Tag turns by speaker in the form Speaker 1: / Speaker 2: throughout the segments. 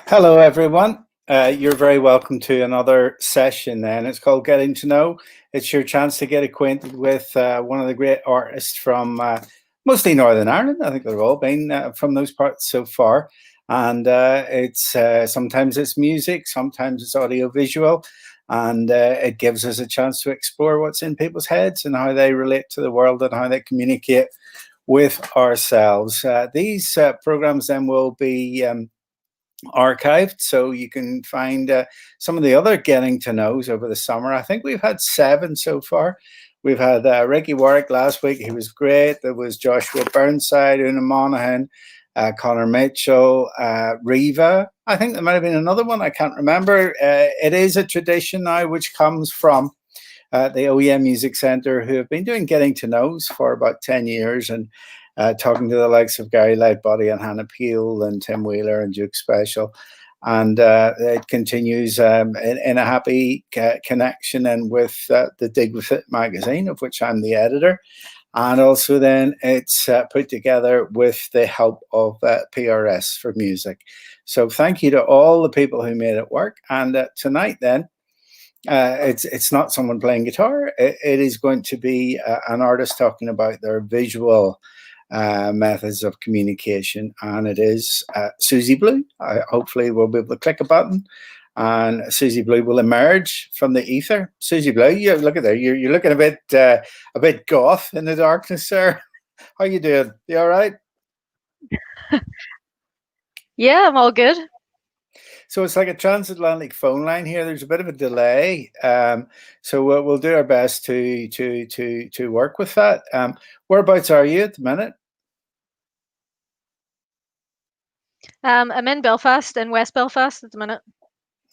Speaker 1: Hello, everyone. You're very welcome to another session, and it's called Getting to Know. It's your chance to get acquainted with one of the great artists from mostly Northern Ireland. I think they've all been from those parts so far. And it's sometimes it's music, sometimes it's audio visual, and it gives us a chance to explore what's in people's heads and how they relate to the world and how they communicate with ourselves. These programs then will be archived, so you can find some of the other getting to knows over the summer. I think we've had 7 so far. We've had Ricky Warwick last week. He was great. There was Joshua Burnside, Una Monaghan, Connor Mitchell, Riva. I think there might have been another one. I can't remember. It is a tradition now which comes from the OEM Music Centre, who have been doing getting to knows for about 10 years, and talking to the likes of Gary Lightbody and Hannah Peel and Tim Wheeler and Duke Special. And it continues in a happy connection and with the Dig With It magazine, of which I'm the editor. And also then it's put together with the help of PRS for Music. So thank you to all the people who made it work. And tonight then, it's not someone playing guitar. It is going to be an artist talking about their visual methods of communication, and it is Susie Blue. Hopefully we'll be able to click a button and Susie Blue will emerge from the ether. Susie Blue, you look at there, you're looking a bit goth in the darkness, sir. How you doing? You all right?
Speaker 2: Yeah, I'm all good.
Speaker 1: So it's like a transatlantic phone line here. There's a bit of a delay, so we'll do our best to work with that. Whereabouts are you at the minute?
Speaker 2: I'm in Belfast, in West Belfast at the minute.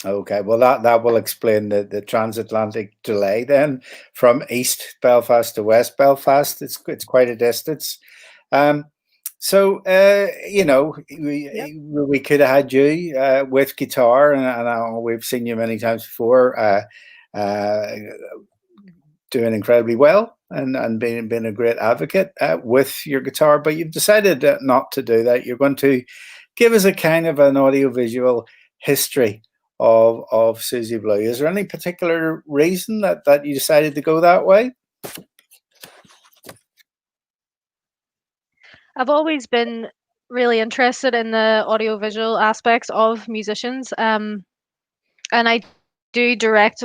Speaker 1: Okay, well that will explain the transatlantic delay then from East Belfast to West Belfast. It's quite a distance. Um, so
Speaker 2: Yep.
Speaker 1: we could have had you with guitar, and we've seen you many times before uh, doing incredibly well and being a great advocate with your guitar, but you've decided not to do that. You're going to give us a kind of an audiovisual history of Susie Blue. Is there any particular reason that you decided to go that way?
Speaker 2: I've always been really interested in the audiovisual aspects of musicians, and I do direct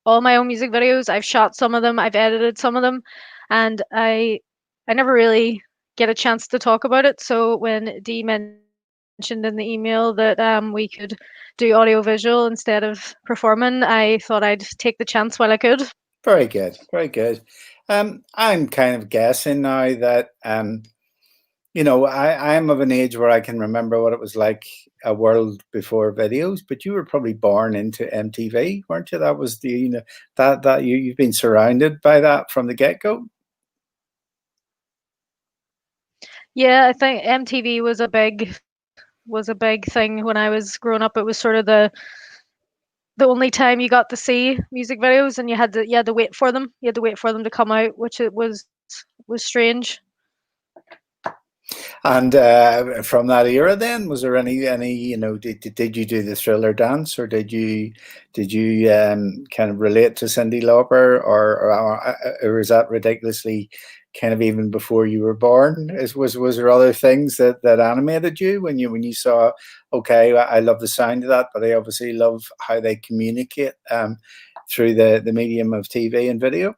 Speaker 2: all my own music videos. I've shot some of them, I've edited some of them, and I never really get a chance to talk about it. So when Dee mentioned in the email that we could do audiovisual instead of performing, I thought I'd take the chance while I could.
Speaker 1: Very good, very good. I'm kind of guessing now that I'm of an age where I can remember what it was like a world before videos, but you were probably born into MTV, weren't you? That was that you've been surrounded by that from the get-go.
Speaker 2: Yeah, I think MTV was a big thing when I was growing up. It was sort of the only time you got to see music videos, and you had to wait for them. You had to wait for them to come out, which it was strange.
Speaker 1: And from that era, then was there any did you do the Thriller dance, or did you kind of relate to Cyndi Lauper, or is that ridiculously kind of even before you were born? Was there other things that animated you when you saw, okay, I love the sound of that, but I obviously love how they communicate through the medium of TV and video?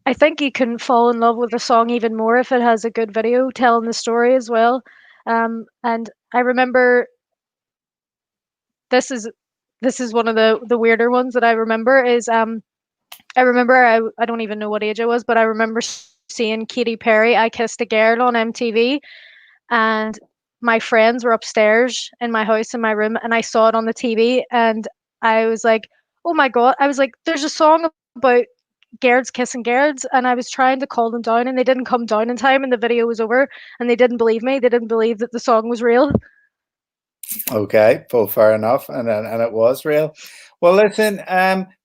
Speaker 2: I think you can fall in love with a song even more if it has a good video telling the story as well. And I remember this is this is one of the weirder ones that I remember is I remember I don't even know what age I was, but I remember seeing Katy Perry, I Kissed a Girl on MTV, and my friends were upstairs in my house in my room, and I saw it on the TV, and I was like, "Oh my God." I was like, "There's a song about Gaird's kissing Gaird's," and I was trying to call them down, and they didn't come down in time, and the video was over, and they didn't believe me. They didn't believe that the song was real.
Speaker 1: Okay, well, fair enough, and it was real. Well, listen,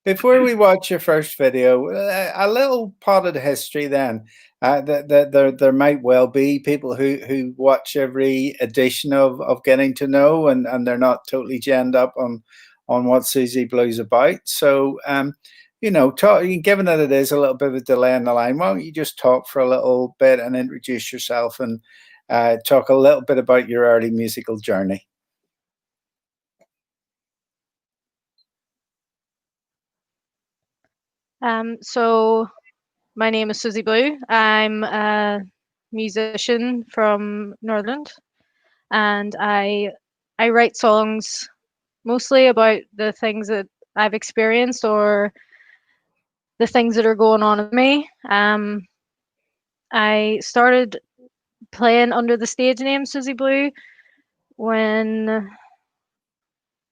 Speaker 1: before we watch your first video, a little part of the history then. That there might well be people who watch every edition of Getting to Know, and they're not totally genned up on what Susie Blue's about. So, given that it is a little bit of a delay in the line, why don't you just talk for a little bit and introduce yourself and talk a little bit about your early musical journey.
Speaker 2: So my name is Susie Blue. I'm a musician from Northern, and I write songs mostly about the things that I've experienced or the things that are going on with me. I started playing under the stage name Susie Blue when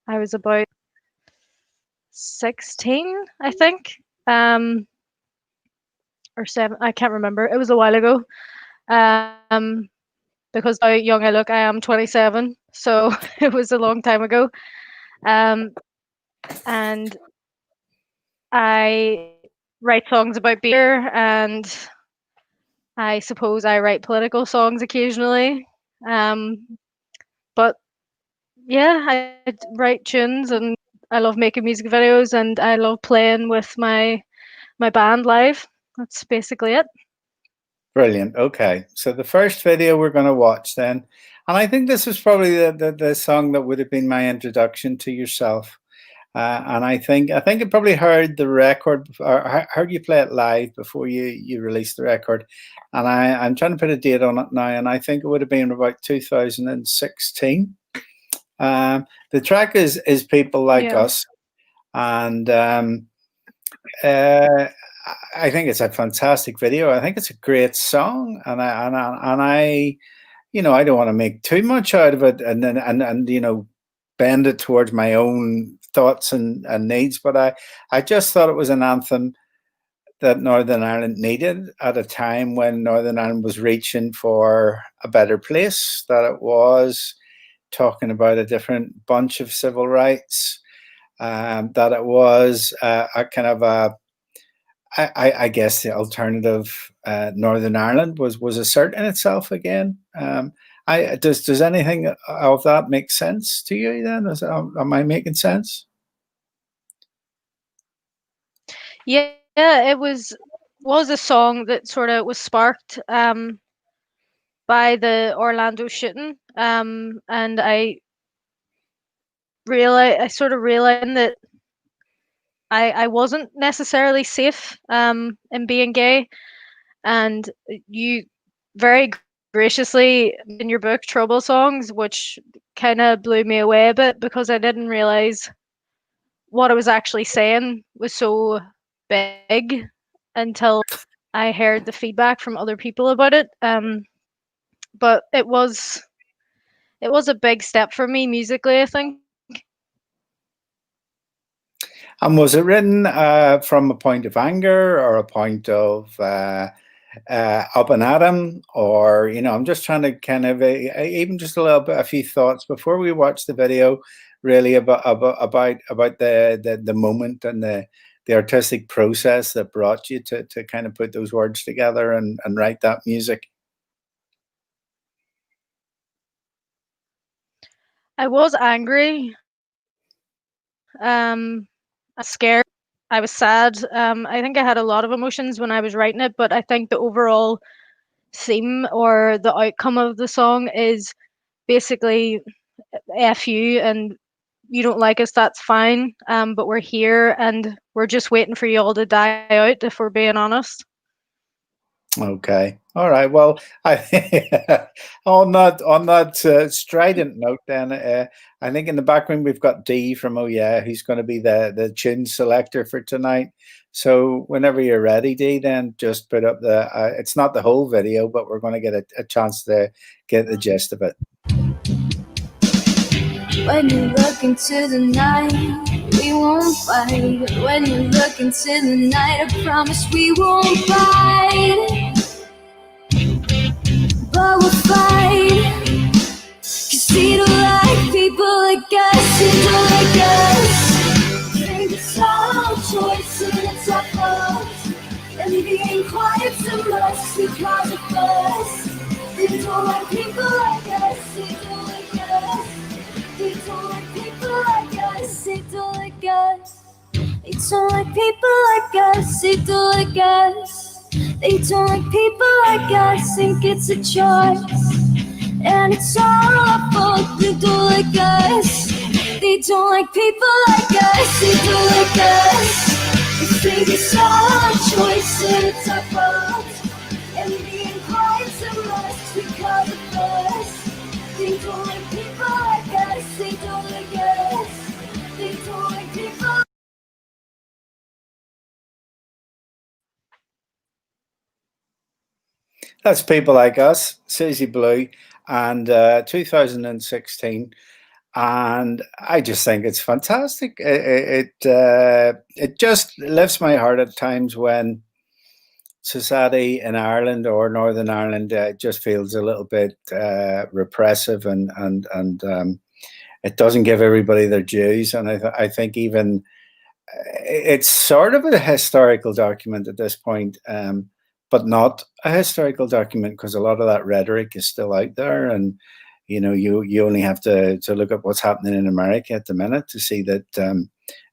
Speaker 2: I was about 16, I think, or 7. I can't remember. It was a while ago. Um, because how young I look, I am 27, so it was a long time ago. Um, and I write songs about beer, and I suppose I write political songs occasionally. But yeah, I write tunes, and I love making music videos, and I love playing with my band live. That's basically it.
Speaker 1: Brilliant. Okay, so the first video we're going to watch then, and I think this was probably the song that would have been my introduction to yourself. And I think I probably heard the record or heard you play it live before you released the record, and I'm trying to put a date on it now, and I think it would have been about 2016. The track is People Like
Speaker 2: Yeah.
Speaker 1: Us, and uh, I think it's a fantastic video. I think it's a great song, and I I don't want to make too much out of it, and bend it towards my own thoughts and needs. But I just thought it was an anthem that Northern Ireland needed at a time when Northern Ireland was reaching for a better place. That it was talking about a different bunch of civil rights. That it was a kind of a I guess the alternative Northern Ireland was asserting itself again. Does anything of that make sense to you? Then am I making sense?
Speaker 2: Yeah, it was a song that sort of was sparked by the Orlando shooting. And I sort of realized that I wasn't necessarily safe in being gay. And you very graciously in your book Trouble Songs, which kind of blew me away a bit because I didn't realize what I was actually saying was so big until I heard the feedback from other people about it. But it was a big step for me musically, I think.
Speaker 1: And was it written from a point of anger or a point of up and at 'em, or I'm just trying to kind of even just a little bit, a few thoughts before we watch the video, really about the moment and the artistic process that brought you to kind of put those words together and write that music.
Speaker 2: I was angry, scared, I was sad. I think I had a lot of emotions when I was writing it, but I think the overall theme or the outcome of the song is basically F you, and you don't like us, that's fine. But we're here and we're just waiting for you all to die out, if we're being honest.
Speaker 1: Okay. All right. Well, on that strident note, then I think in the background we've got Dee from Oh Yeah, who's going to be the tune selector for tonight. So whenever you're ready, Dee, then just put up the. It's not the whole video, but we're going to get a chance to get the gist of it.
Speaker 3: When you look into the night, we won't fight. When you look into the night, I promise we won't fight. But we'll fight, 'cause we don't like people like us, they don't like us. Think it's our choice and it's our fault. And being quiet so much because of us. They don't like people like us, they don't like us. They don't like people like us, they don't like us. They don't like people like us, they don't like us. They don't like people like us, think it's a choice. And it's all our fault, they don't like us. They don't like people like us, they don't like us. They think it's all our choice and it's our fault. And being quiet so much because of us. They don't like people like us, they don't like us. They don't like people.
Speaker 1: That's People Like Us, Susie Blue, and 2016. And I just think it's fantastic. It just lifts my heart at times when society in Ireland or Northern Ireland just feels a little bit repressive, and it doesn't give everybody their dues. And I think even it's sort of a historical document at this point, but not a historical document because a lot of that rhetoric is still out there. And you only have to look at what's happening in America at the minute to see that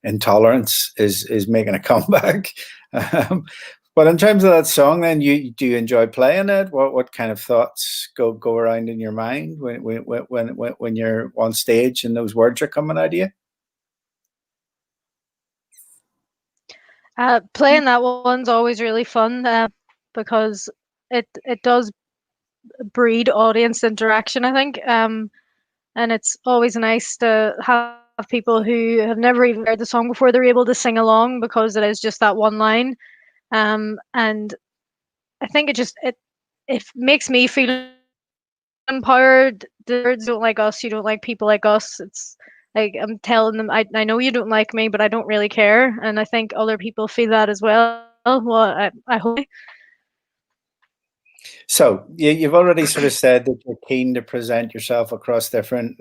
Speaker 1: intolerance is making a comeback. But in terms of that song, then do you enjoy playing it? What kind of thoughts go around in your mind when you're on stage and those words are coming out of you?
Speaker 2: Playing that one's always really fun because it does breed audience interaction, I think. And it's always nice to have people who have never even heard the song before, they're able to sing along because it is just that one line. And I think it makes me feel empowered. The words don't like us, you don't like people like us. It's like I'm telling them, I know you don't like me, but I don't really care. And I think other people feel that as well. Well, I hope.
Speaker 1: So you've already sort of said that you're keen to present yourself across different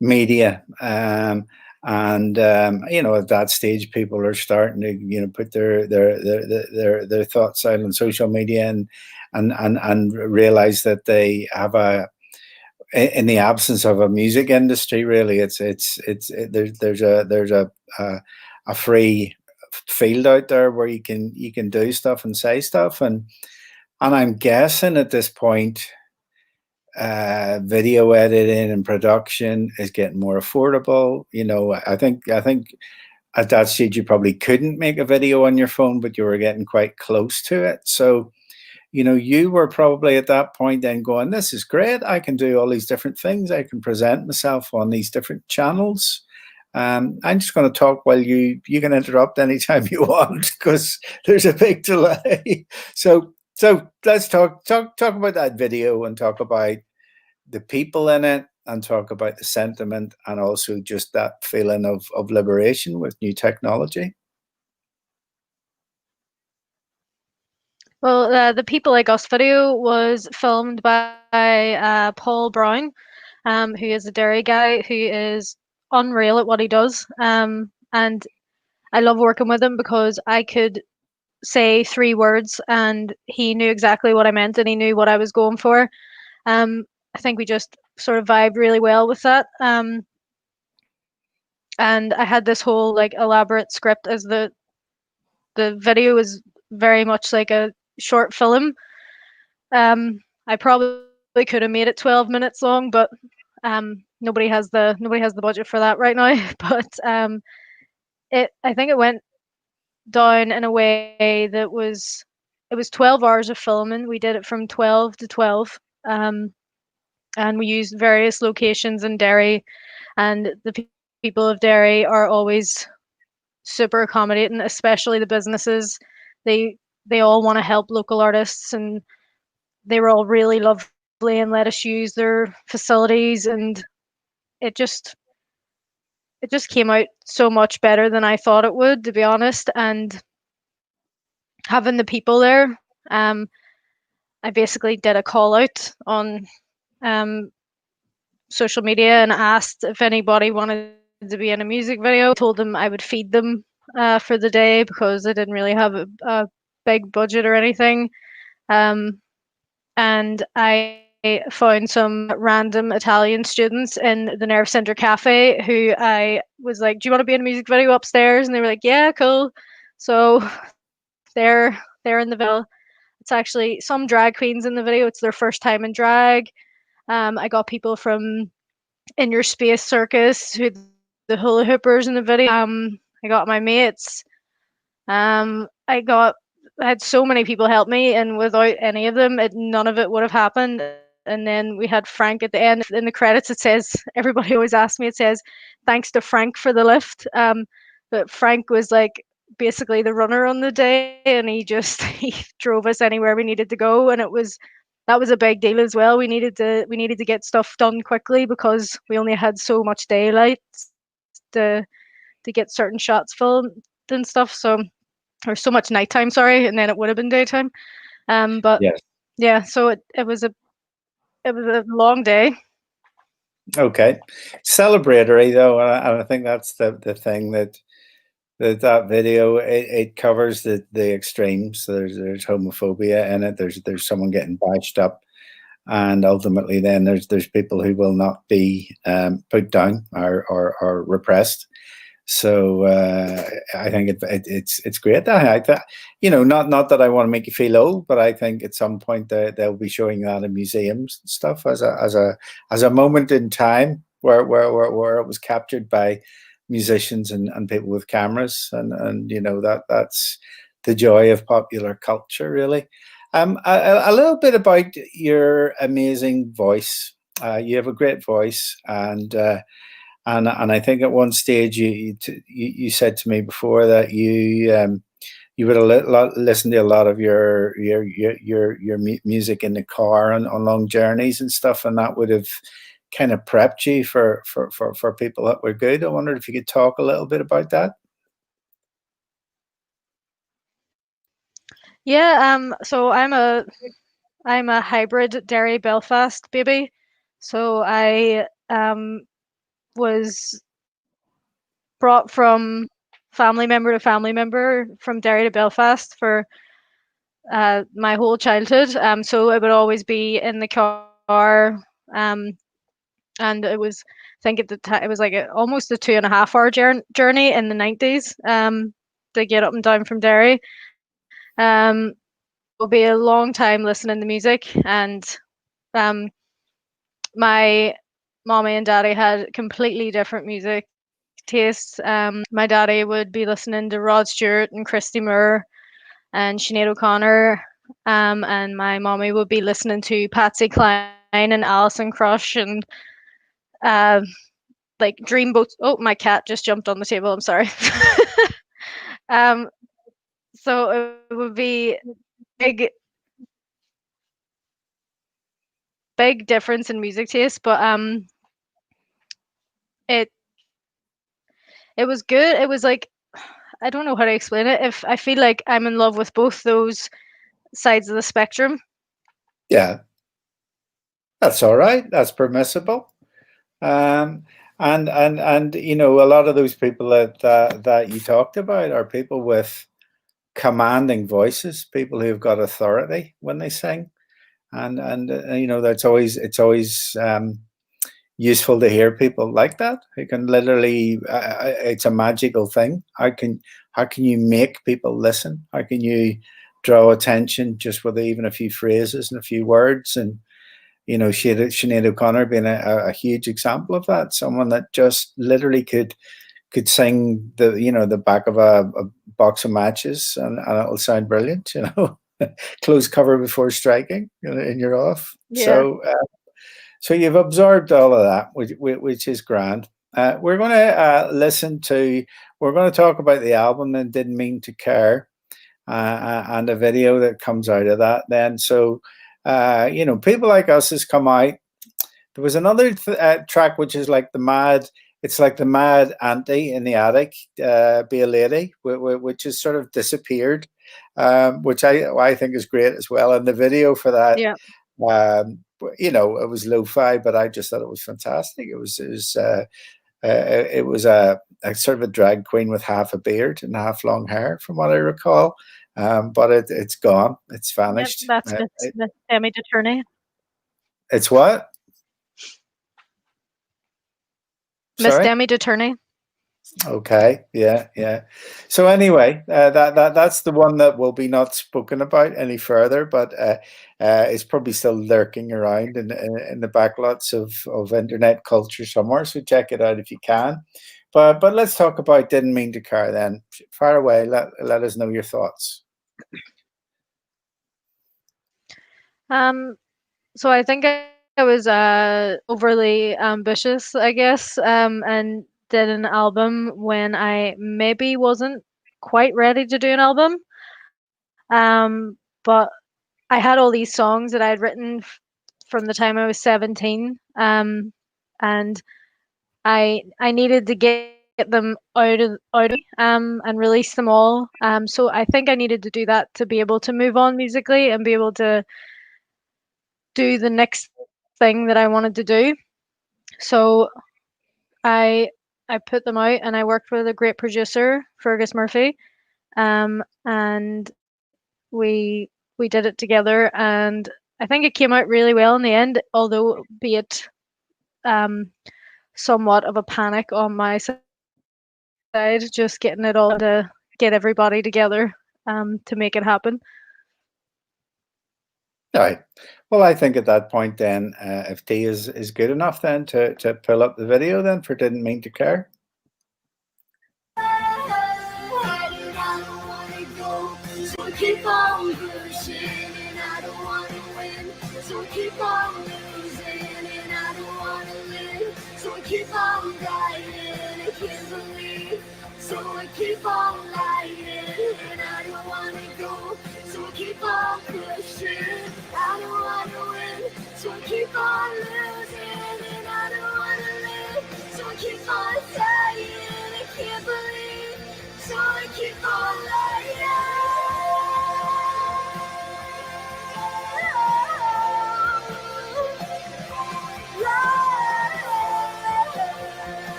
Speaker 1: media, and at that stage, people are starting to put their thoughts out on social media and realize that they have in the absence of a music industry, really, there's a free field out there where you can do stuff and say stuff. And I'm guessing at this point, video editing and production is getting more affordable. I think at that stage you probably couldn't make a video on your phone, but you were getting quite close to it. So, you were probably at that point then going, "This is great. I can do all these different things. I can present myself on these different channels." I'm just going to talk while you can interrupt anytime you want because there's a big delay. So let's talk about that video and talk about the people in it and talk about the sentiment and also just that feeling of liberation with new technology.
Speaker 2: Well, the People Like Us video was filmed by Paul Brown, who is a dairy guy who is unreal at what he does. And I love working with him because I could say three words and he knew exactly what I meant and he knew what I was going for. I think we just sort of vibed really well with that. And I had this whole like elaborate script as the video was very much like a short film. I probably could have made it 12 minutes long, but nobody has the budget for that right now. But I think it went down in a way that it was 12 hours of filming. We did it from 12 to 12. And we used various locations in Derry, and the people of Derry are always super accommodating, especially the businesses. They all want to help local artists, and they were all really lovely and let us use their facilities, and it just came out so much better than I thought it would, to be honest. And having the people there, I basically did a call out on social media and asked if anybody wanted to be in a music video. I told them I would feed them for the day because I didn't really have a big budget or anything. And I found some random Italian students in the Nerve Center Cafe who I was like, "Do you want to be in a music video upstairs?" And they were like, "Yeah, cool." So they're in the video. It's actually some drag queens in the video. It's their first time in drag. I got people from In Your Space Circus, who the hula hoopers in the video. I got my mates. I had so many people help me, and without any of them, none of it would have happened. And then we had Frank at the end. In the credits, it says, everybody always asks me, it says, thanks to Frank for the lift. But Frank was like basically the runner on the day, and he just he drove us anywhere we needed to go, and that was a big deal as well. We needed to get stuff done quickly because we only had so much daylight to get certain shots filmed and stuff. So, or so much nighttime, sorry, and then it would have been daytime. But
Speaker 1: Yes.
Speaker 2: yeah, so it was a long day.
Speaker 1: Okay. Celebratory though, and I think that's the thing that video it covers the extremes. So there's homophobia in it. There's someone getting bashed up, and ultimately then there's people who will not be put down or repressed. So I think it's great. Not that I want to make you feel old, but I think at some point they'll be showing that in museums and stuff as a moment in time where it was captured by musicians and people with cameras, and that's the joy of popular culture, really. A little bit about your amazing voice. You have a great voice, and I think at one stage you said to me before that you would listen to a lot of your music in the car on long journeys and stuff, and that would have kind of prepped you for people that were good. I wondered if you could talk a little bit about that.
Speaker 2: Yeah, so I'm a hybrid Derry Belfast baby. So I was brought from family member to family member from Derry to Belfast for my whole childhood. So it would always be in the car. And it was, I think at the time, it was like almost a 2.5 hour journey in the 90s to get up and down from Derry. It'll be a long time listening to music, and my mommy and daddy had completely different music tastes. My daddy would be listening to Rod Stewart and Christy Moore and Sinead O'Connor, and my mommy would be listening to Patsy Cline and Alison Crush and like Dreamboat. Oh, my cat just jumped on the table. I'm sorry. So it would be big difference in music taste, but it was good. It was like, I don't know how to explain it. If I feel like I'm in love with both those sides of the spectrum.
Speaker 1: Yeah, that's all right. That's permissible. And a lot of those people that you talked about are people with commanding voices, people who've got authority when they sing, and that's always useful to hear people like that who can literally. It's a magical thing. How can you make people listen? How can you draw attention just with even a few phrases and a few words? And Sinead O'Connor being a huge example of that. Someone that just literally could sing the back of a box of matches, and it'll sound brilliant. Close cover before striking, and you're off.
Speaker 2: Yeah.
Speaker 1: So you've absorbed all of that, which is grand. We're going to we're going to talk about the album and Didn't Mean to Care, and a video that comes out of that then. So People Like Us has come out. There was another track which is like the mad auntie in the attic, Be a Lady, which has sort of disappeared, which I think is great as well. And the video for that,
Speaker 2: Yeah.
Speaker 1: It was lo-fi, but I just thought it was fantastic. It was a sort of a drag queen with half a beard and half long hair, from what I recall. But it's gone. It's
Speaker 2: Yep,
Speaker 1: vanished.
Speaker 2: that's Miss Emmy Deturney.
Speaker 1: It's what?
Speaker 2: Miss
Speaker 1: Sorry?
Speaker 2: Demi Deturney.
Speaker 1: Okay. Yeah. So anyway, that's the one that will be not spoken about any further, but it's probably still lurking around in the backlots of internet culture somewhere. So check it out if you can. But let's talk about Didn't Mean to Care then. Far away. Let us know your thoughts.
Speaker 2: So I think I was overly ambitious, I guess, and did an album when I maybe wasn't quite ready to do an album. But I had all these songs that I had written from the time I was 17, and I needed to get them out of me, and release them all. So I think I needed to do that to be able to move on musically and be able to do the next thing that I wanted to do. So I I put them out and I worked with a great producer, Fergus Murphy, and we did it together, and I think it came out really well in the end, although be it um somewhat of a panic on my side, just getting it all to get everybody together to make it happen.
Speaker 1: All right. Well, I think at that point, then, if T is good enough, then to pull up the video, then for Didn't Mean to Care.
Speaker 3: So keep on pushing, and I don't wanna win. So keep on losing, and I don't wanna live. So I keep on dying, I can't believe. So I keep on lying, and I don't wanna go. So I keep on pushing, I don't wanna win. So I keep on losing, and I don't wanna live. So I keep on dying, I can't believe. So I keep on lying.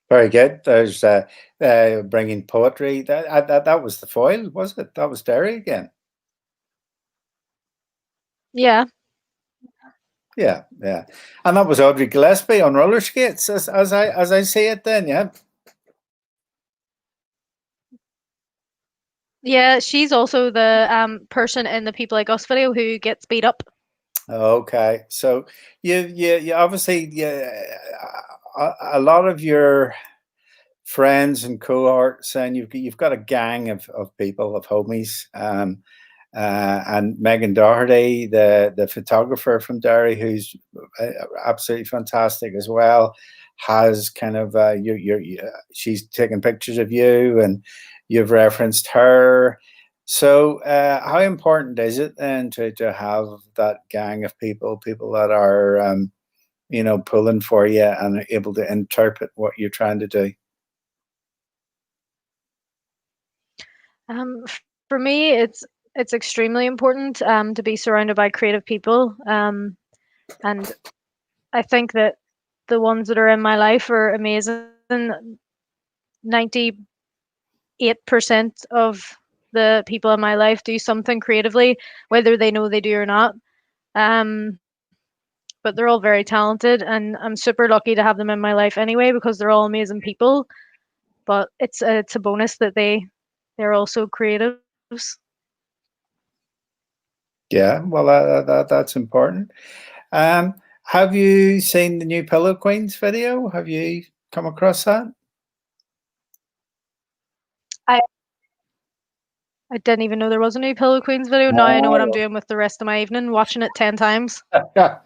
Speaker 1: Very good. There's bringing poetry. That was the foil, was it? That was Derry again.
Speaker 2: Yeah.
Speaker 1: Yeah, and that was Audrey Gillespie on roller skates, as I see it. Then, yeah.
Speaker 2: Yeah, she's also the person in the People Like Us video who gets beat up.
Speaker 1: Okay, so you obviously a lot of your friends and cohorts, and you've got a gang of people, of homies, and Megan Doherty, the photographer from Derry, who's absolutely fantastic as well, has kind of she's taking pictures of you, and you've referenced her. So how important is it then to have that gang of people that are pulling for you and able to interpret what you're trying to do?
Speaker 2: For me, it's extremely important to be surrounded by creative people, and I think that the ones that are in my life are amazing. 98% of the people in my life do something creatively, whether they know they do or not. But they're all very talented, and I'm super lucky to have them in my life anyway because they're all amazing people. But it's a bonus that they're also creatives.
Speaker 1: Yeah, well, that's important. Have you seen the new Pillow Queens video? Have you come across that?
Speaker 2: I didn't even know there was a new Pillow Queens video. Now I know what I'm doing with the rest of my evening, watching it 10 times.
Speaker 1: Well,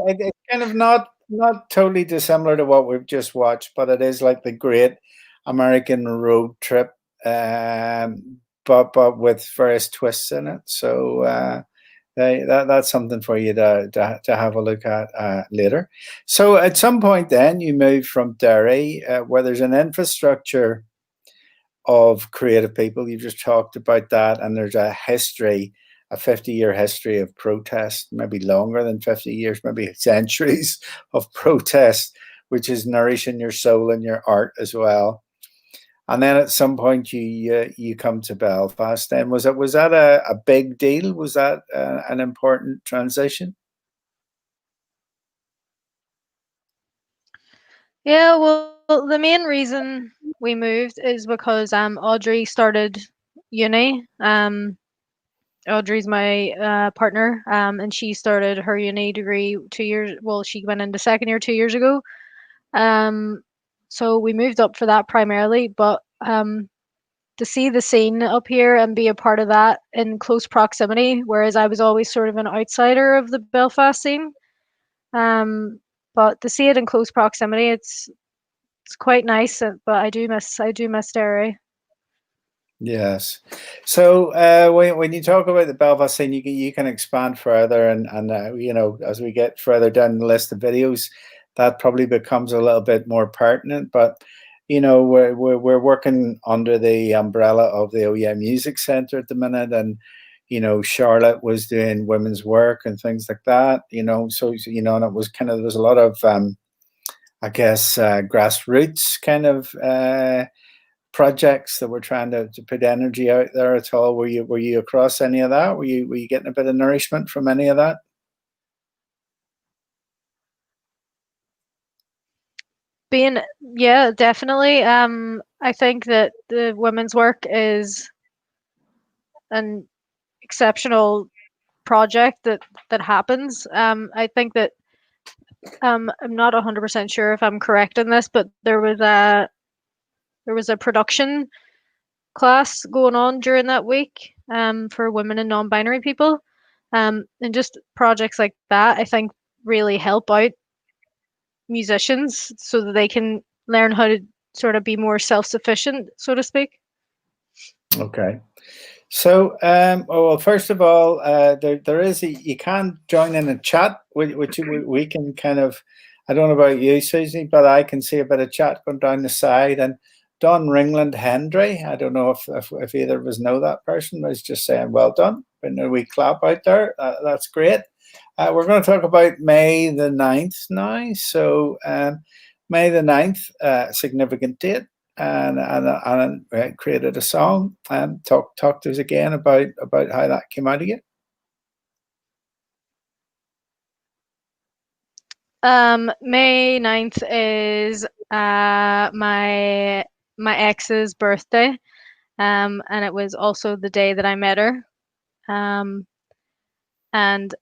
Speaker 1: it's kind of not not totally dissimilar to what we've just watched, but it is like the great American road trip, but with various twists in it. So that's something for you to have a look at later. So at some point, then you move from Derry, where there's an infrastructure of creative people. You've just talked about that, and there's a history, a 50-year history of protest, maybe longer than 50 years, maybe centuries of protest, which is nourishing your soul and your art as well. And then at some point you come to Belfast. Then was that a big deal? Was that an important transition?
Speaker 2: Yeah, well, the main reason we moved is because Audrey started uni. Audrey's my partner, and she started her uni degree 2 years. Well, she went into second year 2 years ago. Um, so we moved up for that primarily, but to see the scene up here and be a part of that in close proximity, whereas I was always sort of an outsider of the Belfast scene. Um, but to see it in close proximity, it's quite nice. But I do miss Derry.
Speaker 1: Yes. So when you talk about the Belfast scene, you can expand further, and as we get further down the list of videos, that probably becomes a little bit more pertinent. But we're working under the umbrella of the OEM Music Centre at the minute, and Charlotte was doing women's work and things like that. And it was kind of, there was a lot of I guess grassroots kind of projects that were trying to put energy out there at all. Were you across any of that? Were you getting a bit of nourishment from any of that?
Speaker 2: Yeah, definitely. I think that the women's work is an exceptional project that happens. I think that I'm not 100% sure if I'm correct in this, but there was a production class going on during that week for women and non-binary people. And just projects like that, I think, really help out musicians so that they can learn how to sort of be more self-sufficient, so to speak.
Speaker 1: Okay. So, well, first of all, there is you can join in a chat, which we can kind of. I don't know about you, Susie, but I can see a bit of chat going down the side. And Don Ringland Hendry, I don't know if either of us know that person, but he's just saying, well done. Putting a wee clap out there. That's great. We're going to talk about May the 9th now. So, May the 9th, significant date. And created a song. And talk to us again about how that came out of you.
Speaker 2: May 9th is my ex's birthday. And it was also the day that I met her. And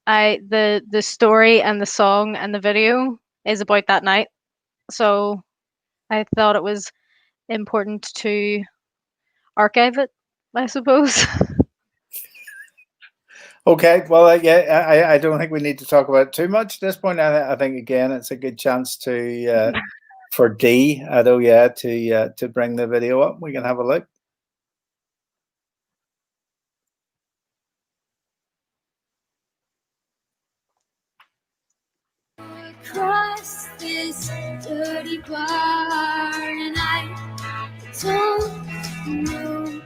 Speaker 2: the story and the song and the video is about that night. So I thought it was important to archive it, I suppose.
Speaker 1: Okay, well, yeah, I don't think we need to talk about it too much at this point. I think again, it's a good chance to for D at to bring the video up. We can have a look.
Speaker 3: Across this dirty bar, and I don't know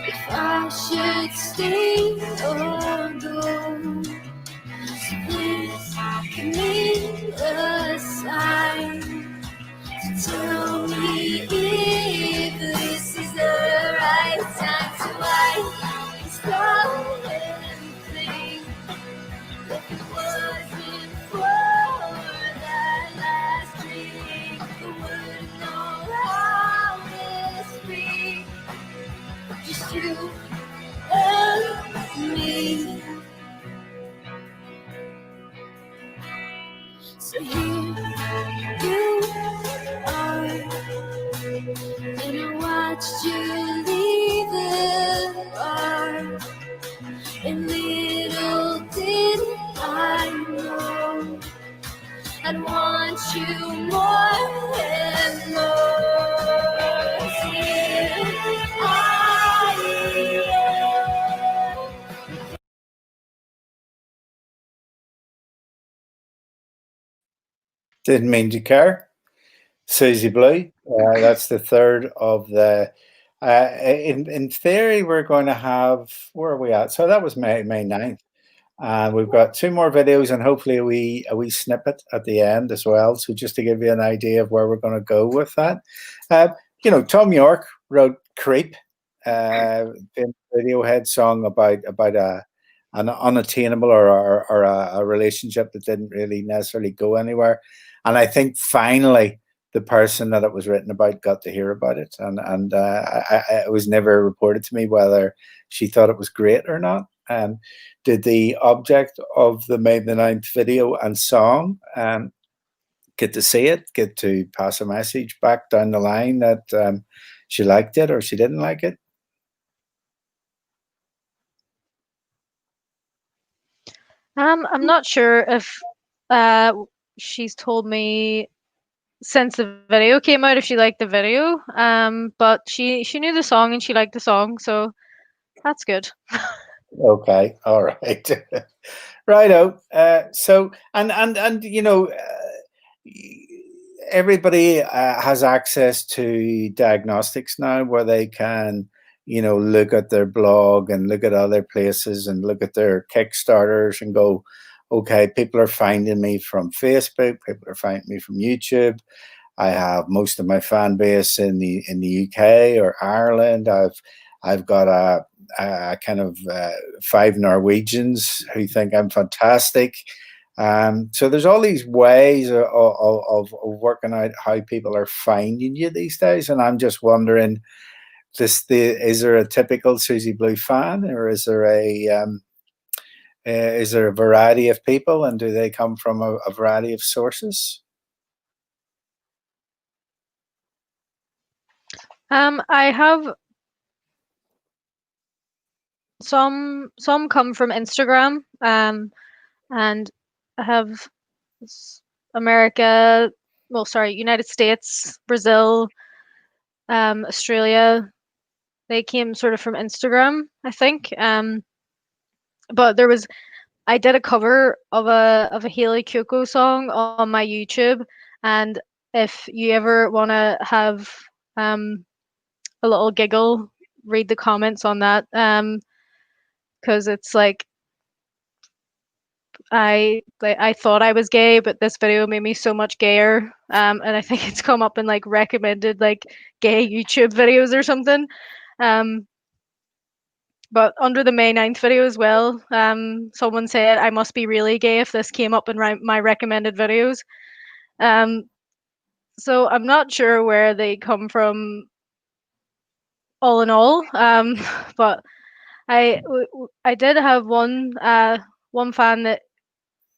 Speaker 3: if I should stay or go. So please give me a sign to tell me if this is the right time. So I can stop and think if it wasn't for that last drink, I wouldn't know how to speak. Just you and me. So here you are, and I watched you leave the bar, and little did I know you more and more. See,
Speaker 1: Didn't mean to care. Susie Blue. That's the third of the. In theory, we're going to have. Where are we at? So that was May 9th. We've got two more videos and hopefully a wee snippet at the end as well. So just to give you an idea of where we're going to go with that. Tom York wrote "Creep," the Radiohead song about an unattainable or a relationship that didn't really necessarily go anywhere. And I think finally the person that it was written about got to hear about it, and it was never reported to me whether she thought it was great or not. Did the object of the May the 9th video and song get to see it, get to pass a message back down the line that she liked it or she didn't like it?
Speaker 2: I'm not sure if she's told me since the video came out if she liked the video. But she knew the song and she liked the song, so that's good.
Speaker 1: Okay, all right. Righto. So everybody has access to diagnostics now where they can look at their blog and look at other places and look at their Kickstarters and go, okay, people are finding me from Facebook, people are finding me from YouTube. I have most of my fan base in the UK or Ireland. I've got a kind of 5 Norwegians who think I'm fantastic. So there's all these ways of working out how people are finding you these days, and I'm just wondering, is there a typical Susie Blue fan, or is there a variety of people, and do they come from a variety of sources?
Speaker 2: I have some come from Instagram, and I have America, well, sorry, United States, Brazil, Australia. They came sort of from Instagram, I think. But I did a cover of a Haley Kiyoko song on my YouTube, and if you ever want to have a little giggle, read the comments on that, because it's like I thought I was gay, but this video made me so much gayer. And I think it's come up in like recommended like gay YouTube videos or something. But under the May 9th video as well, someone said I must be really gay if this came up in my recommended videos. So I'm not sure where they come from all in all. But I did have one fan that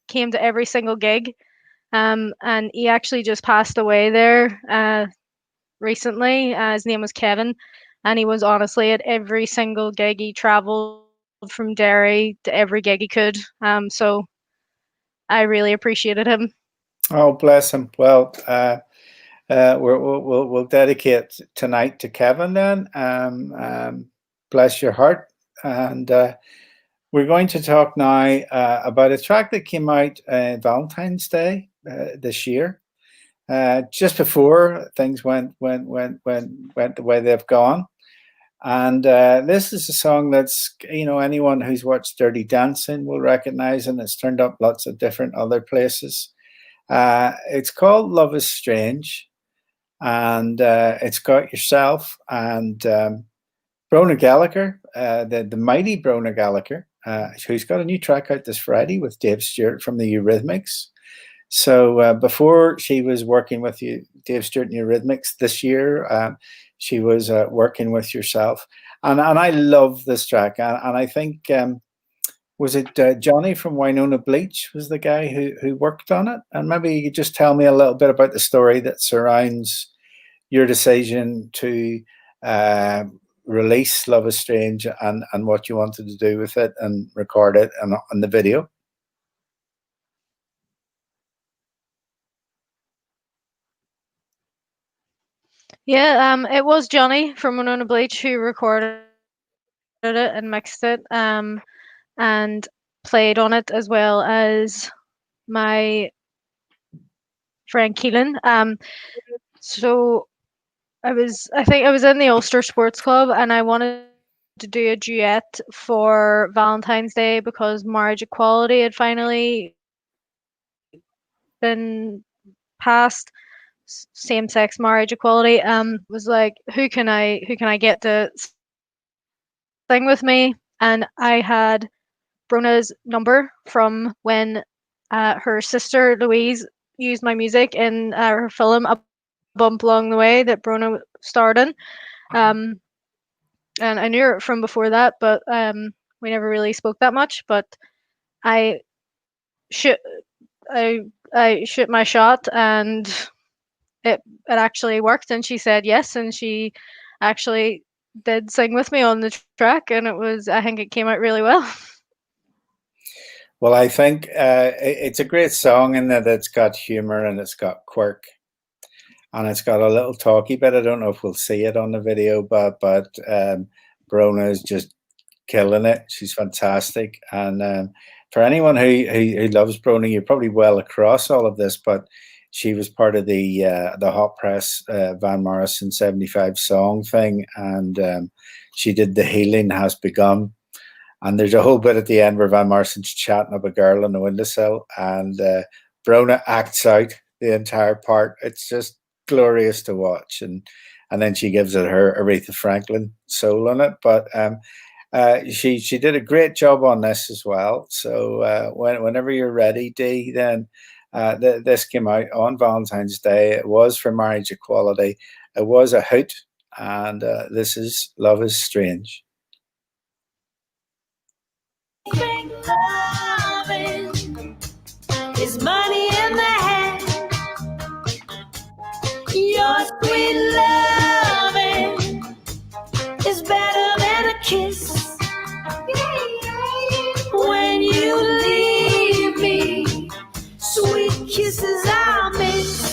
Speaker 2: came to every single gig. And he actually just passed away there recently. His name was Kevin, and he was honestly at every single gig. He traveled from Derry to every gig he could. So I really appreciated him.
Speaker 1: Oh, bless him. Well, we'll dedicate tonight to Kevin then. Bless your heart. And we're going to talk now about a track that came out Valentine's Day this year, just before things went the way they've gone. And this is a song that's, anyone who's watched Dirty Dancing will recognize, and it's turned up lots of different other places. It's called Love is Strange, and it's got yourself and Brona Gallagher, the mighty Brona Gallagher, who's got a new track out this Friday with Dave Stewart from the Eurythmics. So before she was working with Dave Stewart and Eurythmics this year, she was working with yourself. And I love this track. And I think, was it Johnny from Winona Bleach was the guy who worked on it? And maybe you could just tell me a little bit about the story that surrounds your decision to release Love is Strange and what you wanted to do with it and record it on the video.
Speaker 2: Yeah, it was Johnny from Winona Bleach who recorded it and mixed it, and played on it, as well as my friend Keelan. So I think I was in the Ulster Sports Club, and I wanted to do a duet for Valentine's Day because marriage equality had finally been passed, same-sex marriage equality. Was like, who can I get to sing with me? And I had Brona's number from when her sister Louise used my music in her film A Bump Along the Way that Brona starred in. And I knew her from before that, but we never really spoke that much. But I shoot I shoot my shot, and it actually worked, and she said yes, and she actually did sing with me on the track, and I think it came out really well.
Speaker 1: Well, I think it's a great song in that it's got humor and it's got quirk and it's got a little talky bit. I don't know if we'll see it on the video, but Brona is just killing it. She's fantastic, and for anyone who loves Brona, you're probably well across all of this, but she was part of the Hot Press Van Morrison 75 song thing, and she did The Healing Has Begun. And there's a whole bit at the end where Van Morrison's chatting up a girl on the windowsill, and Brona acts out the entire part. It's just glorious to watch, and then she gives it her Aretha Franklin soul on it. But she did a great job on this as well. So whenever you're ready, Dee, then this came out on Valentine's Day. It was for marriage equality. It was a hoot, and this is Love Is Strange.
Speaker 3: Think loving is money in the hand. Your sweet loving is better than a kiss. When you leave me, sweet kisses I'll miss.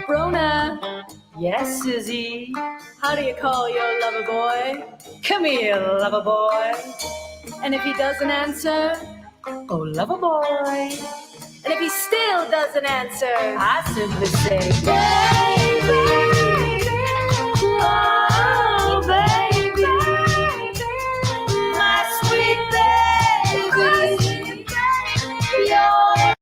Speaker 3: Brona. Yes, Susie. How do you call your lover boy? Come here, lover boy. And if he doesn't answer, oh, lover boy. And if he still doesn't answer, I simply say, baby, oh, baby, my sweet baby, you're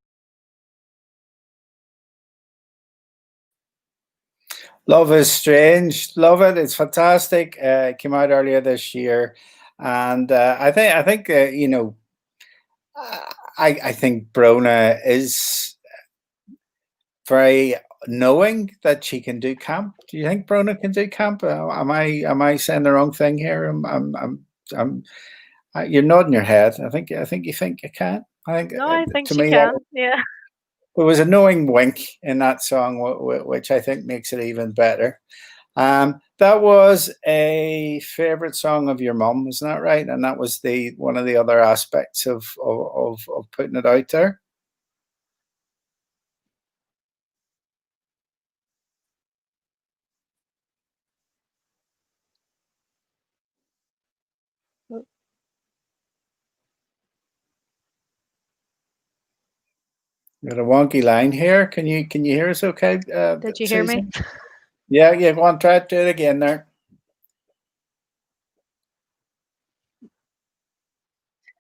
Speaker 1: Love Is Strange. Love it. It's fantastic. It came out earlier this year, and I think you know, I think Brona is very knowing that she can do camp. Do you think Brona can do camp? Am I saying the wrong thing here? You're nodding your head. I think you think you can. I think
Speaker 2: No, I think
Speaker 1: to
Speaker 2: she
Speaker 1: me
Speaker 2: can. Yeah.
Speaker 1: there was a knowing wink in that song, which I think makes it even better. That was a favorite song of your mum, isn't that right? And that was the one of the other aspects of putting it out there. Got a wonky line here. Can you hear us okay?
Speaker 2: Did you hear me?
Speaker 1: Susan? Yeah, go on, try to do it again there.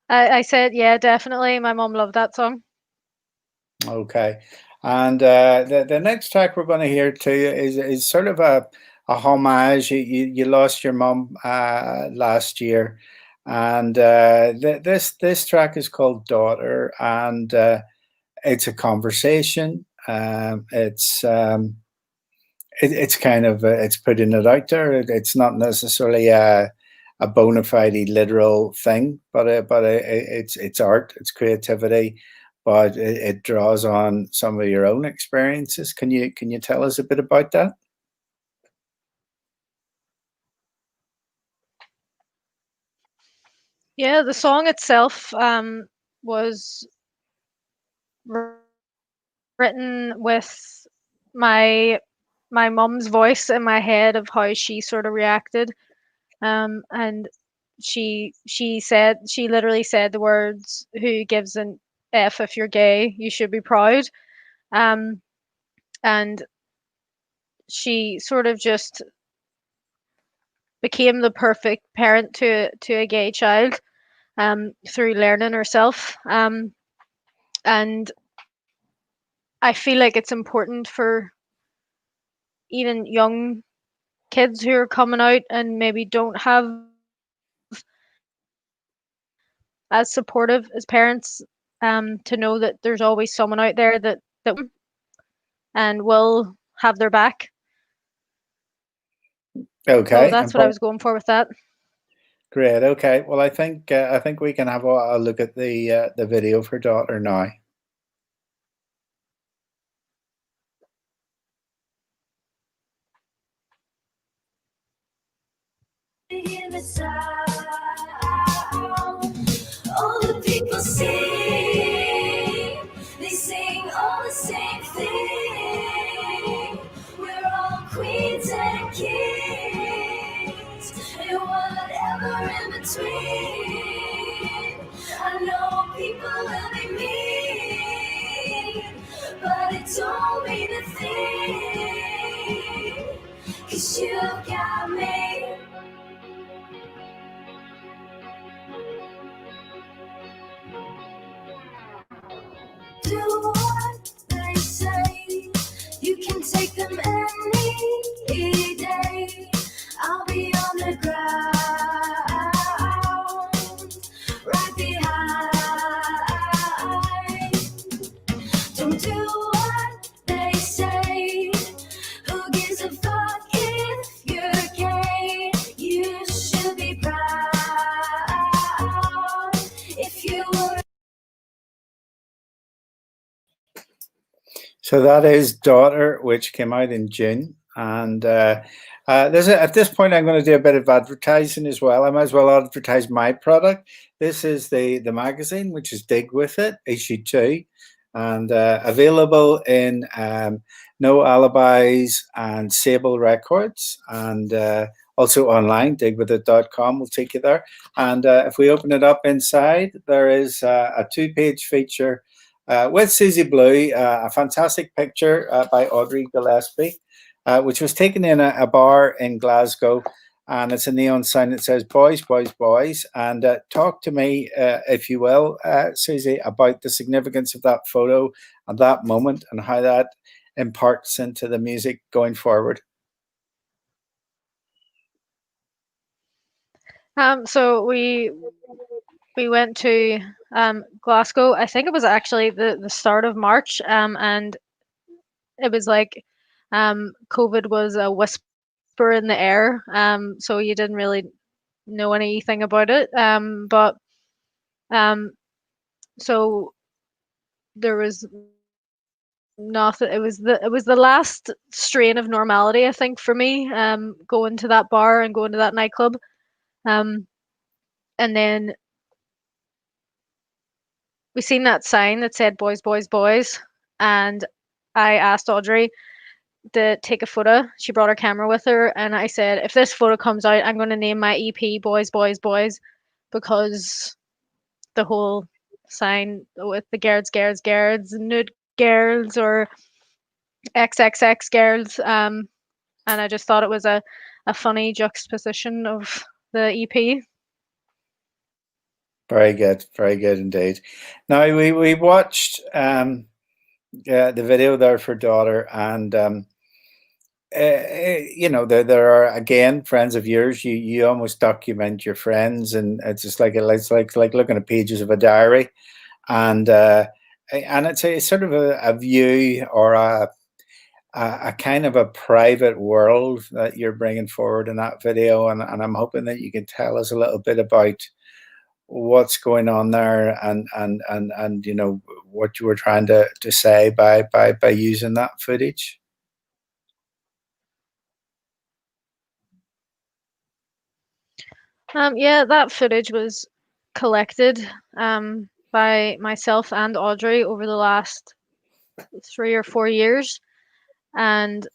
Speaker 2: I said, yeah, definitely. My mom loved that song.
Speaker 1: Okay. And the next track we're going to hear too is sort of a homage. You lost your mum last year, and this track is called Daughter, and it's a conversation. It's kind of it's putting it out there. It's not necessarily a bona fide literal thing, but it's art, it's creativity. but it draws on some of your own experiences. Can you tell us a bit about that?
Speaker 2: Yeah, the song itself was written with my my mum's voice in my head of how she sort of reacted. And she literally said the words, "Who gives an F if you're gay? You should be proud." Um, and she sort of just became the perfect parent to a gay child through learning herself. And I feel like it's important for even young kids who are coming out and maybe don't have as supportive as parents, to know that there's always someone out there that and will have their back. So
Speaker 1: Okay,
Speaker 2: that's what I was going for with that.
Speaker 1: great. Okay, well, I think we can have a look at the video for daughter now.
Speaker 3: In the sound, all the people sing, they sing all the same thing. We're all queens and kings, and whatever in between. I know people will be mean, but it don't mean a thing, 'cause you've got me. Do what they say. You can take them any day. I'll be on the ground, right behind. Don't do what they say. Who gives a fuck if you're gay? You should be proud if you were.
Speaker 1: So that is Daughter, which came out in June. And at this point, I'm going to do a bit of advertising as well. I might as well advertise my product. This is the magazine, which is Dig With It, issue 2, and available in No Alibis and Sable Records, and also online, digwithit.com will take you there. And if we open it up inside, there is a 2-page feature with Susie Blue, a fantastic picture by Audrey Gillespie, which was taken in a bar in Glasgow. And it's a neon sign that says "Boys, Boys, Boys." And talk to me, if you will, Susie, about the significance of that photo and that moment and how that imparts into the music going forward.
Speaker 2: So we went to Glasgow. I think it was actually the start of March, and it was like COVID was a whisper in the air, so you didn't really know anything about it. But um, so there was nothing. It was the last strain of normality, I think, for me. Going to that bar and going to that nightclub, um, and then we seen that sign that said "Boys, Boys, Boys," and I asked Audrey to take a photo. She brought her camera with her, and I said, if this photo comes out, I'm going to name my EP "Boys, Boys, Boys," because the whole sign with the girls, nude girls, or XXX girls, and I just thought it was a funny juxtaposition of the EP.
Speaker 1: Very good indeed. Now we watched the video there for Daughter, and there are again friends of yours. You almost document your friends, and it's just like looking at pages of a diary, and it's a sort of a view or a kind of a private world that you're bringing forward in that video, and I'm hoping that you can tell us a little bit about what's going on there, and you know what you were trying to say by using that footage?
Speaker 2: Yeah, that footage was collected by myself and Audrey over the last 3 or 4 years, and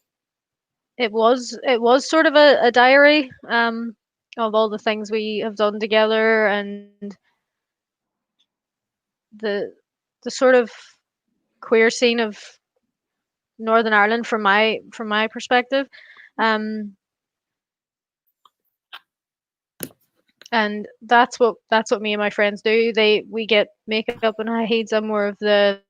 Speaker 2: it was sort of a diary of all the things we have done together, and the the sort of queer scene of Northern Ireland from my perspective. Um, and that's what me and my friends do. We get makeup and high heels. I'm more of the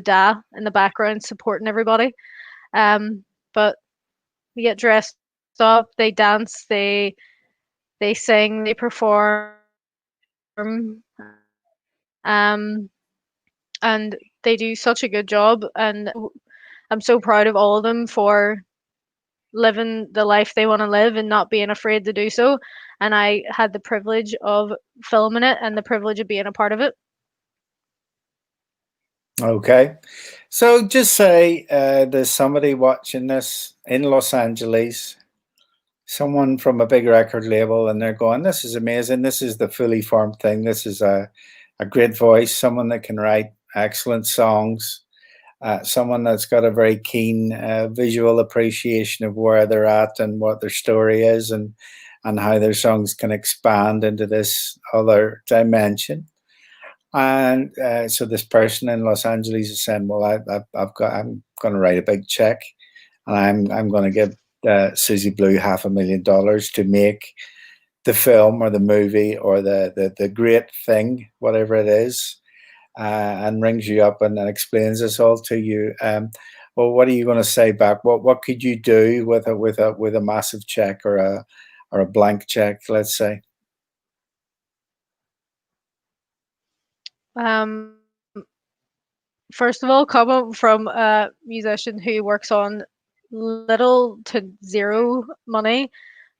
Speaker 2: da in the background supporting everybody. But we get dressed up, they dance, they sing, they perform, um, and they do such a good job. And I'm so proud of all of them for living the life they want to live and not being afraid to do so. And I had the privilege of filming it and the privilege of being a part of it.
Speaker 1: Okay, so just say there's somebody watching this in Los Angeles, someone from a big record label, and they're going, "This is amazing. This is the fully formed thing. This is a great voice. Someone that can write excellent songs. Someone that's got a very keen visual appreciation of where they're at and what their story is, and how their songs can expand into this other dimension." And so this person in Los Angeles is saying, "Well, I'm going to write a big check, and I'm going to give Susie Blue $500,000 to make the film or the movie or the great thing, whatever it is," and rings you up and explains this all to you. Well, what are you going to say back? What could you do with a massive check or a blank check, let's say?
Speaker 2: Um, First of all, coming from a musician who works on little to zero money,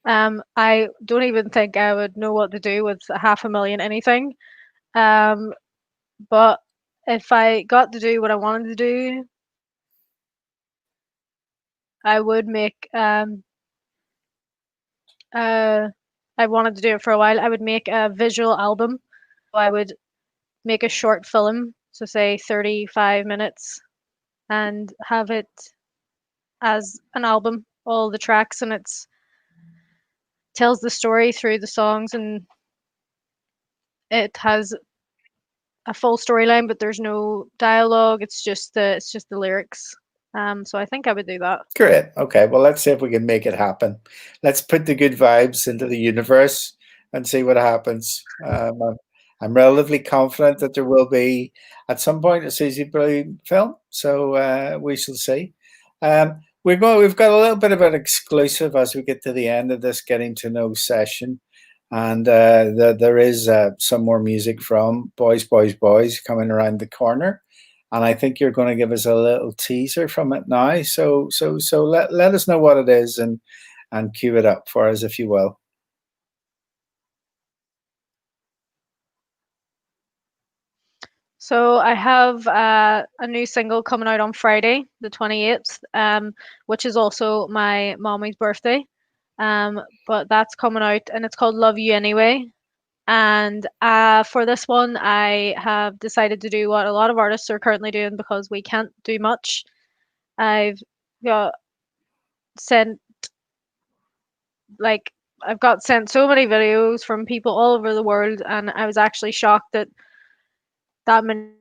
Speaker 2: I don't even think I would know what to do with 500,000 anything. Um, but if I got to do what I wanted to do, I would make uh I wanted to do it for a while. I would make a visual album. I would make a short film, so say 35 minutes, and have it as an album, all the tracks, and it's tells the story through the songs, and it has a full storyline, but there's no dialogue. It's just the lyrics. So I think I would do that.
Speaker 1: Great. Okay. Well, let's see if we can make it happen. Let's put the good vibes into the universe and see what happens. I'm relatively confident that there will be at some point a Susie Blue film, so we shall see. We've got a little bit of an exclusive as we get to the end of this getting to know session, and there is some more music from Boys, Boys, Boys coming around the corner. And I think you're going to give us a little teaser from it now. So let us know what it is and cue it up for us, if you will.
Speaker 2: So I have a new single coming out on Friday, the 28th, which is also my mommy's birthday. But that's coming out, and it's called Love You Anyway. And for this one, I have decided to do what a lot of artists are currently doing because we can't do much. I've got sent like I've got sent so many videos from people all over the world, and I was actually shocked that that many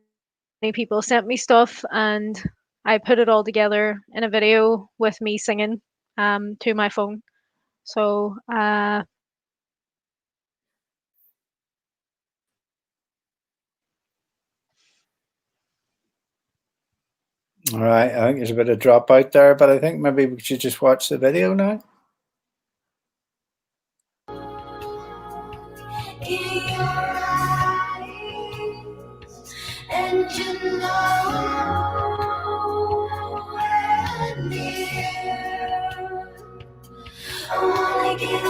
Speaker 2: people sent me stuff, and I put it all together in a video with me singing to my phone. So
Speaker 1: All right. I think there's a bit of dropout there, but I think maybe we should just watch the video now.
Speaker 3: In your eyes, and you know we're near. I wanna get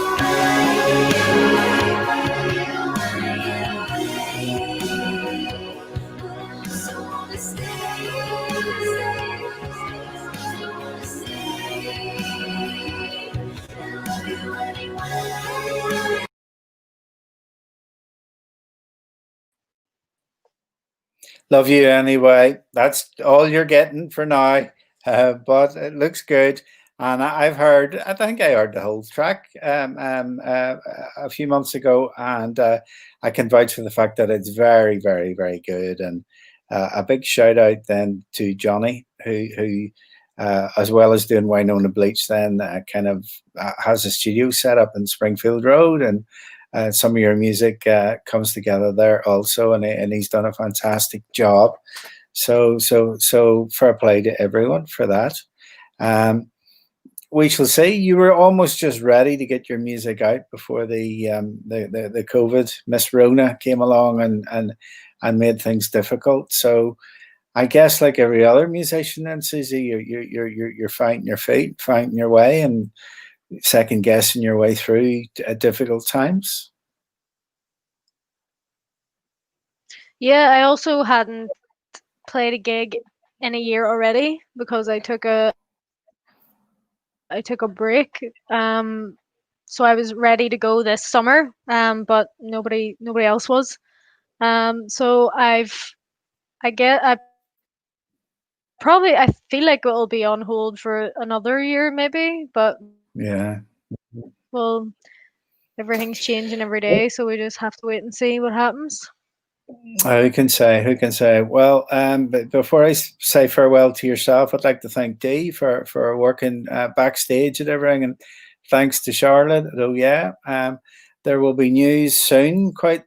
Speaker 3: away.
Speaker 1: Love you anyway. That's all you're getting for now. But it looks good. And I've heard, I think I heard the whole track a few months ago, and I can vouch for the fact that it's very, very, very good. And a big shout out then to Johnny, who as well as doing Winona Bleach, then kind of has a studio set up in Springfield Road, and some of your music comes together there also, and he's done a fantastic job. So fair play to everyone for that. Um, we shall see. You were almost just ready to get your music out before the COVID Miss Rona came along and made things difficult. So I guess like every other musician, then Susie, you're finding your feet, finding your way, and second guessing your way through difficult times.
Speaker 2: Yeah, I also hadn't played a gig in a year already because I took a break. So I was ready to go this summer, but nobody else was. So I probably I feel like it'll be on hold for another year maybe, but
Speaker 1: Yeah.
Speaker 2: well, everything's changing every day, so we just have to wait and see what happens.
Speaker 1: Who can say? Who can say? Well, but before I say farewell to yourself, I'd like to thank Dee for working backstage and everything, and thanks to Charlotte. Oh yeah, there will be news soon, quite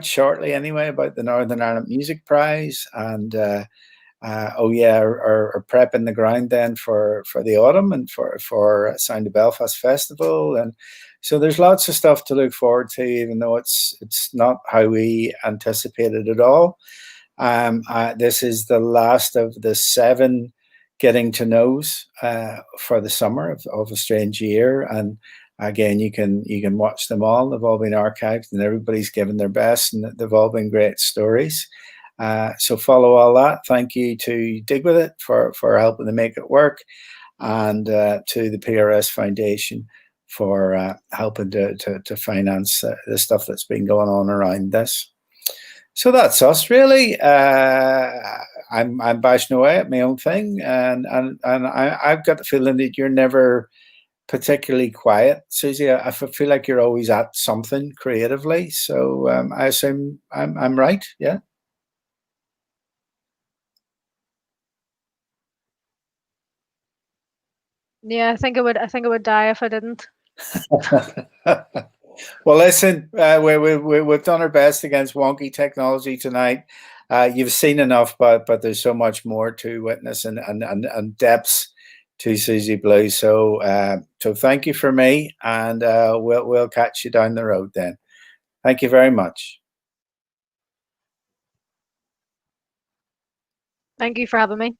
Speaker 1: shortly anyway, about the Northern Ireland Music Prize, and oh yeah, are prepping the ground then for the autumn and for Sound of Belfast Festival, and so there's lots of stuff to look forward to, even though it's not how we anticipated at all. This is the last of the 7 getting to knows for the summer of a strange year, and again you can watch them all. They've all been archived, and everybody's given their best, and they've all been great stories. So follow all that. Thank you to Dig With It for helping to make it work, and to the PRS Foundation for helping to finance the stuff that's been going on around this. So that's us really. I'm bashing away at my own thing, and I've got the feeling that you're never particularly quiet, Susie. I feel like you're always at something creatively. So I assume I'm right. Yeah.
Speaker 2: Yeah, I think I would die if I didn't.
Speaker 1: Well, listen, we've done our best against wonky technology tonight. You've seen enough, but there's so much more to witness, and depths to Susie Blue. So so thank you for me, and we'll catch you down the road then. Thank you very much.
Speaker 2: Thank you for having me.